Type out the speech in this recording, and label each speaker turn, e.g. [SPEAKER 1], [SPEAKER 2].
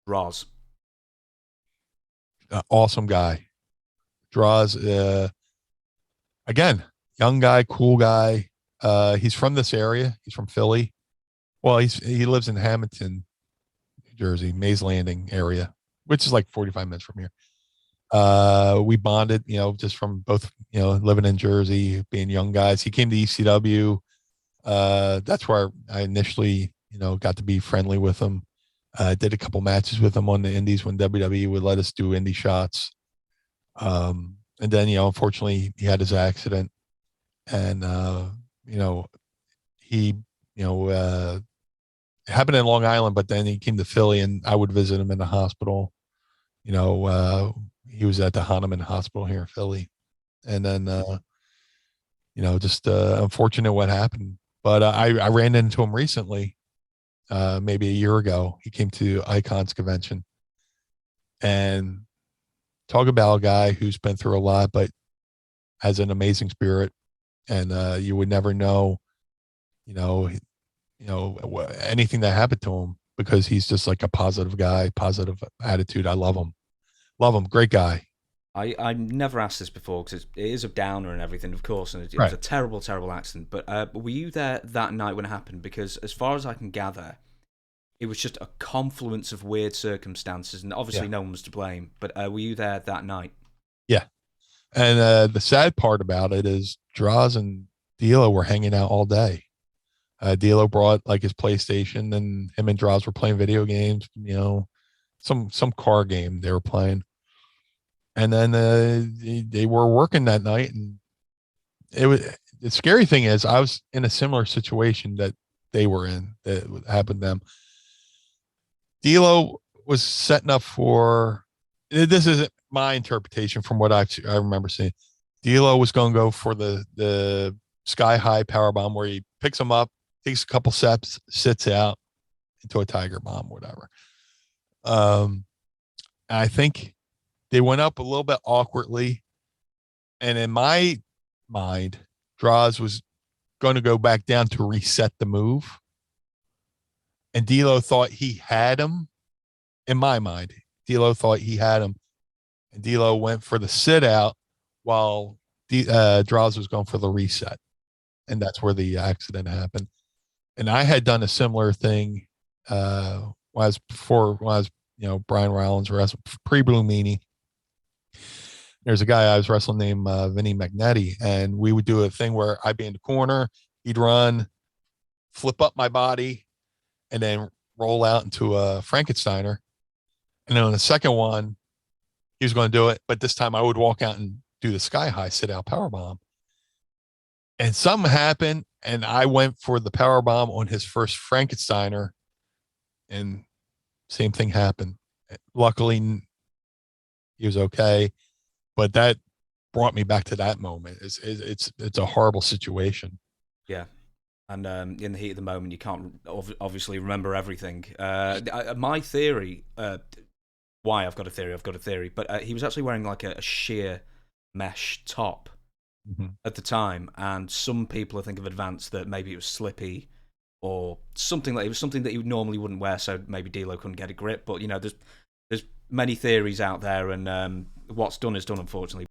[SPEAKER 1] Droz.
[SPEAKER 2] Awesome guy. Droz, again, young guy, cool guy. He's from this area. He's from Philly. Well, he lives in Hamilton, New Jersey, Mays Landing area, which is like 45 minutes from here. We bonded, just from both, living in Jersey, being young guys. He came to ECW. That's where I initially, got to be friendly with him. Did a couple matches with him on the indies when WWE would let us do indie shots. And then, unfortunately he had his accident, and, you know, he, you know, it happened in Long Island, but then he came to Philly and I would visit him in the hospital. You know, he was at the Hahnemann Hospital here in Philly. And then, just unfortunate what happened. But I ran into him recently, maybe a year ago. He came to Icons convention, and talk about a guy who's been through a lot, but has an amazing spirit. And you would never know, you know, anything that happened to him, because he's just like a positive guy, positive attitude. I love him. Love him. Great guy.
[SPEAKER 1] I never asked this before because it is a downer and everything, of course, and it was
[SPEAKER 2] Right.
[SPEAKER 1] a terrible, terrible accident. But were you there that night when it happened? Because as far as I can gather, it was just a confluence of weird circumstances, and obviously
[SPEAKER 2] Yeah.
[SPEAKER 1] no one was to blame. But were you there that night?
[SPEAKER 2] Yeah. And the sad part about it is Droz and D'Lo were hanging out all day. D'Lo brought like his PlayStation, and him and Droz were playing video games. Some car game they were playing, and then they were working that night. And it was, the scary thing is I was in a similar situation that they were in, that happened to them. D'Lo was setting up for, this isn't my interpretation from what I remember seeing. D'Lo was going to go for the sky high power bomb, where he picks him up, takes a couple steps, sits out into a tiger bomb, whatever. Um, I think they went up a little bit awkwardly, and in my mind, Droz was going to go back down to reset the move, and D'Lo thought he had him. In my mind, D'Lo thought he had him, and D'Lo went for the sit out while Droz was going for the reset, and that's where the accident happened. And I had done a similar thing when I was, Brian Rollins wrestling pre-Blue Meanie. There's a guy I was wrestling named Vinny Magnetti, and we would do a thing where I'd be in the corner, he'd run, flip up my body, and then roll out into a Frankensteiner. And then on the second one, he was going to do it, but this time I would walk out and do the sky high sit out power bomb. And something happened, and I went for the power bomb on his first Frankensteiner, and same thing happened. Luckily, he was okay, but that brought me back to that moment. It's a horrible situation.
[SPEAKER 1] Yeah. And in the heat of the moment, you can't obviously remember everything. My theory, why I've got a theory, but he was actually wearing like a sheer mesh top
[SPEAKER 2] Mhm.
[SPEAKER 1] at the time, and some people I think have advanced that maybe it was slippy or something, like it was something that you normally wouldn't wear, so maybe D'Lo couldn't get a grip. But there's many theories out there, and what's done is done, unfortunately.